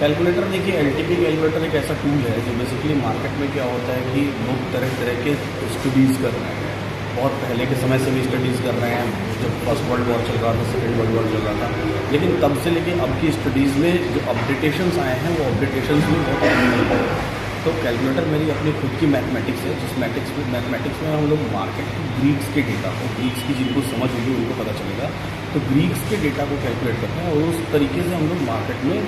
Calculator देखिए, LTP calculator एक ऐसा टूल है जो बेसिकली मार्केट में क्या होता है कि लोग तरह तरह के स्टडीज़ कर रहे हैं। बहुत पहले के समय से भी स्टडीज़ कर रहे हैं, जब फर्स्ट वर्ल्ड वॉर चल रहा था, सेकेंड वर्ल्ड वॉर चल रहा था, लेकिन तब से लेके अब की स्टडीज़ में जो अपडेटेशंस आए हैं वो अपडेटेशंस में बहुत अहम है। तो कैलकुलेटर मेरी अपनी खुद की मैथमेटिक्स है, जिस मैथमेटिक्स में हम लोग मार्केट की ग्रीक्स के डेटा को, ग्रीक्स की जिनको समझ होगी उनको पता चलेगा, तो ग्रीक्स के डेटा को कैलकुलेट करते हैं और उस तरीके से हम लोग मार्केट में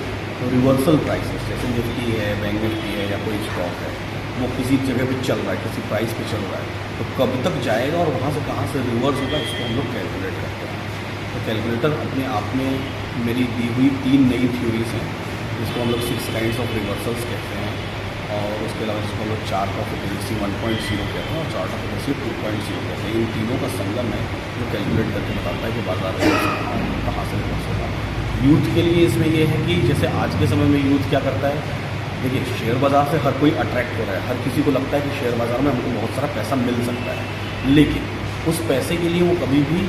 रिवर्सल प्राइसेस, जैसे निफ्टी है, बैंक निफ्टी है या कोई स्टॉक है, वो किसी जगह पे चल रहा है, किसी प्राइस पे चल रहा है, तो कब तक जाएगा और वहाँ से कहाँ से रिवर्स होगा, इसको हम लोग कैलकुलेट करते हैं। तो कैलकुलेटर अपने आप में मेरी दी हुई 3 नई थ्योरीज हैं, जिसको हम लोग 6 काइंड्स ऑफ रिवर्सल्स कहते हैं, और उसके अलावा जिसको हम लोग चार्ट ऑफ एफिशिएंसी 1.0 कहते हैं और चार्ट ऑफ एफिशिएंसी 2.0 कहते हैं। इन तीनों का संगम है जो कैलकुलेट करके बताता है कि बाजार में कहाँ से रिवर्स होगा। यूथ के लिए इसमें यह है कि जैसे आज के समय में यूथ क्या करता है, देखिए शेयर बाज़ार से हर कोई अट्रैक्ट हो रहा है, हर किसी को लगता है कि शेयर बाज़ार में हमको बहुत सारा पैसा मिल सकता है, लेकिन उस पैसे के लिए वो कभी भी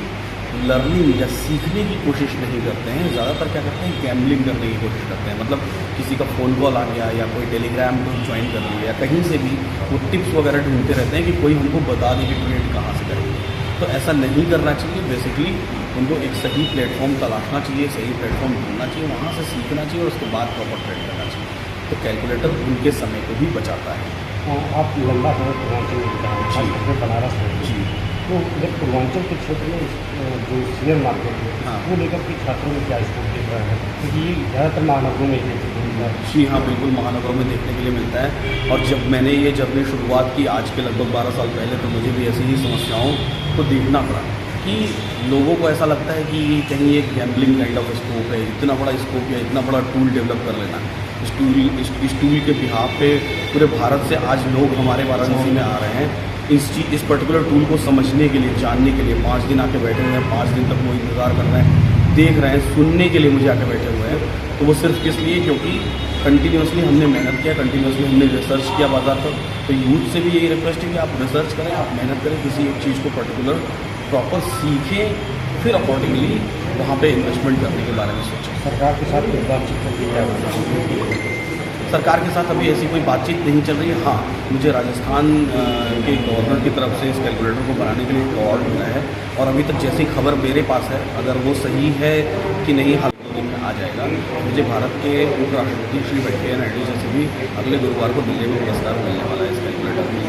लर्निंग या सीखने की कोशिश नहीं करते हैं। ज़्यादातर क्या करते हैं, गैम्बलिंग करने की कोशिश करते हैं। मतलब किसी का फ़ोन कॉल आ गया या कोई टेलीग्राम ग्रुप ज्वाइन कर लिया या कहीं से भी वो टिप्स वगैरह ढूंढते रहते हैं कि कोई हमको बता दे कि ट्रेड कहाँ से करेंगे। तो ऐसा नहीं करना चाहिए। बेसिकली उनको एक सही प्लेटफॉर्म तलाशना चाहिए, सही प्लेटफॉर्म ढूंढना चाहिए, वहाँ से सीखना चाहिए और उसके बाद प्रॉपर ट्रेड करना चाहिए। तो कैलकुलेटर उनके समय को भी बचाता है। आप लंबा समय पूर्वांचल में बिताए, खासकर बनारस में जी, तो जब पूर्वांचल के क्षेत्र में जो शेयर मार्केट है, हाँ, वो लेकर के छात्रों में क्या स्कोप दिख रहा है, क्योंकि ये ज़्यादातर महानगरों में देखने को मिलता है। जी हाँ, बिल्कुल महानगरों में देखने के लिए मिलता है। और जब मैंने ये जर्नी शुरुआत की आज के लगभग 12 साल पहले, तो मुझे भी ऐसी ही समस्याओं को देखना पड़ा कि लोगों को ऐसा लगता है कि कहीं एक गैम्बलिंग काइंड ऑफ स्कोप है, इतना बड़ा स्कोप या इतना बड़ा टूल डेवलप कर लेना। इस टूल के बिहाफ पे पूरे भारत से आज लोग हमारे वाराणसी में आ रहे हैं इस पर्टिकुलर टूल को समझने के लिए, जानने के लिए। 5 दिन आके बैठे हुए हैं, 5 दिन तक वो इंतज़ार कर रहे हैं, देख रहे हैं, सुनने के लिए मुझे आके बैठे हुए हैं। तो वो सिर्फ किस लिए, क्योंकि कंटिन्यूसली हमने मेहनत किया, कंटिन्यूसली हमने रिसर्च किया बाजार पर। तो यूथ से भी यही रिक्वेस्ट है कि आप रिसर्च करें, आप मेहनत करें, किसी एक चीज़ को पर्टिकुलर प्रॉपर सीखें, फिर अकॉर्डिंगली वहाँ पे इन्वेस्टमेंट करने के बारे में सोचें। सरकार के साथ कोई बातचीत चल रही है? सरकार के साथ अभी ऐसी कोई बातचीत नहीं चल रही है। हाँ, मुझे राजस्थान के गवर्नर की तरफ से इस कैलकुलेटर को बनाने के लिए एक अवार्ड मिला है, और अभी तक जैसी खबर मेरे पास है, अगर वो सही है कि नहीं हाल दिन में आ जाएगा। मुझे भारत के उपराष्ट्रपति श्री वेंकैया नायडू से भी अगले गुरुवार को दिल्ली में पुरस्कार मिलने वाला है इस कैलकुलेटर में।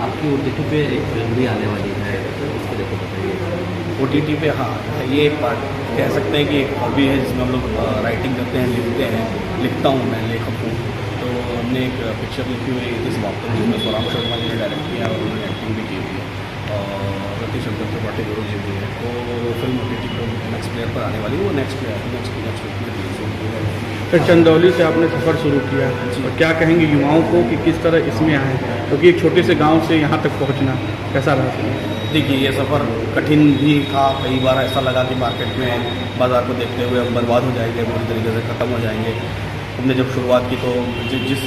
आपकी OTT पे एक फिल्म भी आने वाली है, उसको देखो बताइए। OTT पे हाँ, ये एक पार्ट कह सकते हैं कि एक हॉबी है जिसमें हम लोग राइटिंग करते हैं, लिखते हैं। लिखता हूँ, मैं लेखक हूँ। तो हमने एक पिक्चर लिखी हुई इस वक्त जिसमें स्वराम शर्मा जी ने डायरेक्ट किया और उन्होंने एक्टिंग भी की हुई है, और रति शंकर त्रिपाठी गुरु जी भी है। तो फिल्म OTT पर नेक्स्ट प्लेयर पर आने वाली है, वो नेक्स्ट वीक में रिलीज होगी है। फिर चंदौली से आपने सफ़र शुरू किया, और क्या कहेंगे युवाओं को कि किस तरह इसमें आए, क्योंकि एक छोटे से गांव से यहाँ तक पहुँचना कैसा रहा? देखिए, ये सफ़र कठिन भी था। कई बार ऐसा लगा कि मार्केट में बाज़ार को देखते हुए हम बर्बाद हो जाएंगे, पूरी तरीके से ख़त्म हो जाएंगे। हमने जब शुरुआत की तो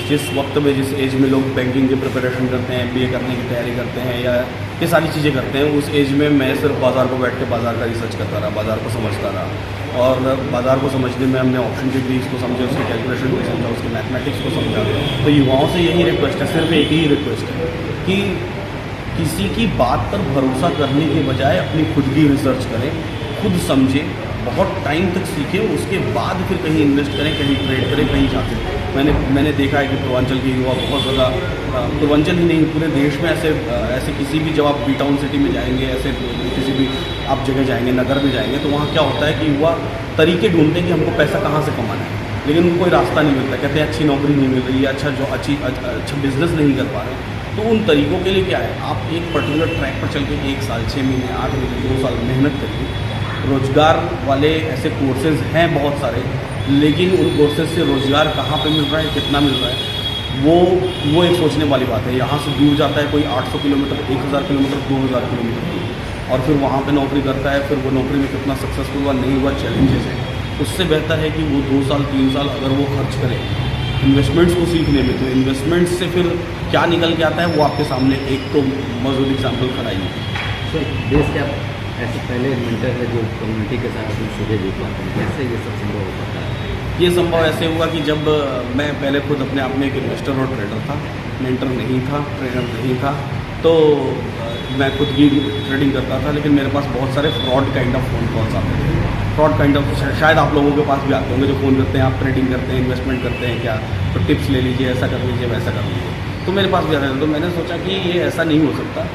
जिस वक्त में, जिस एज में लोग बैंकिंग की प्रिपरेशन करते हैं, MBA करने की तैयारी करते हैं या ये सारी चीज़ें करते हैं, उस एज में मैं सिर्फ बाज़ार को बैठ के बाज़ार का रिसर्च करता रहा, बाज़ार को समझता रहा। और बाज़ार को समझने में हमने ऑप्शन के ग्रीक्स को समझे, उसके कैलकुलेशन को समझा, उसके मैथमेटिक्स को समझा। तो युवाओं से यही रिक्वेस्ट है, सिर्फ एक ही रिक्वेस्ट है कि किसी की बात पर भरोसा करने के बजाय अपनी खुद की रिसर्च करें, खुद समझें, बहुत टाइम तक सीखें, उसके बाद फिर कहीं इन्वेस्ट करें, कहीं ट्रेड करें, कहीं जाके। मैंने देखा है कि पूर्वांचल के युवा बहुत ज़्यादा, पूर्वांचल ही नहीं पूरे देश में ऐसे किसी भी, जब आप बी टाउन सिटी में जाएंगे, ऐसे किसी भी आप जगह जाएंगे, नगर में जाएंगे, तो वहाँ क्या होता है कि युवा तरीके ढूंढते हैं कि हमको पैसा कहाँ से कमाना है, लेकिन उनको कोई रास्ता नहीं मिलता। कहते हैं अच्छी नौकरी नहीं मिल रही है, अच्छा बिजनेस नहीं कर पा रहे। तो उन तरीक़ों के लिए क्या है, आप एक पर्टिकुलर ट्रैक पर चल के 1 साल, 6 महीने, 8 महीने, 2 साल मेहनत करिए। रोज़गार वाले ऐसे कोर्सेज़ हैं बहुत सारे, लेकिन उन कोर्सेज़ से रोज़गार कहाँ पे मिल रहा है, कितना मिल रहा है, वो एक सोचने वाली बात है। यहाँ से दूर जाता है कोई 800 किलोमीटर, 1000 किलोमीटर, 2000 किलोमीटर दूर, और फिर वहाँ पे नौकरी करता है। फिर वो नौकरी में कितना सक्सेसफुल हुआ, नहीं हुआ, चैलेंजेस हैं। उससे बेहतर है कि वो 2 साल, 3 साल अगर वो खर्च करे इन्वेस्टमेंट्स को सीखने में, तो इन्वेस्टमेंट्स से फिर क्या निकल के आता है वो आपके सामने एक तो मौजूद एग्जाम्पल खड़ा ही है। तो देश के ऐसे पहले मेंटर है जो कम्युनिटी के साथ अपनी सुबह जुड़ पाते हैं, कैसे ये सब संभव हो पाता है? ये संभव ऐसे हुआ कि जब मैं पहले खुद अपने आप में एक इन्वेस्टर और ट्रेडर था, मेंटर नहीं था, ट्रेनर नहीं था, तो मैं खुद की ट्रेडिंग करता था, लेकिन मेरे पास बहुत सारे fraud kind of phone calls आते थे। फ्रॉड काइंड ऑफ शायद आप लोगों के पास भी आते होंगे जो फ़ोन करते हैं, आप ट्रेडिंग करते हैं, इन्वेस्टमेंट करते हैं क्या, तो टिप्स ले लीजिए, ऐसा कर लीजिए, वैसा कर लीजिए। तो मेरे पास भी आते थे, तो मैंने सोचा कि ये ऐसा नहीं हो सकता।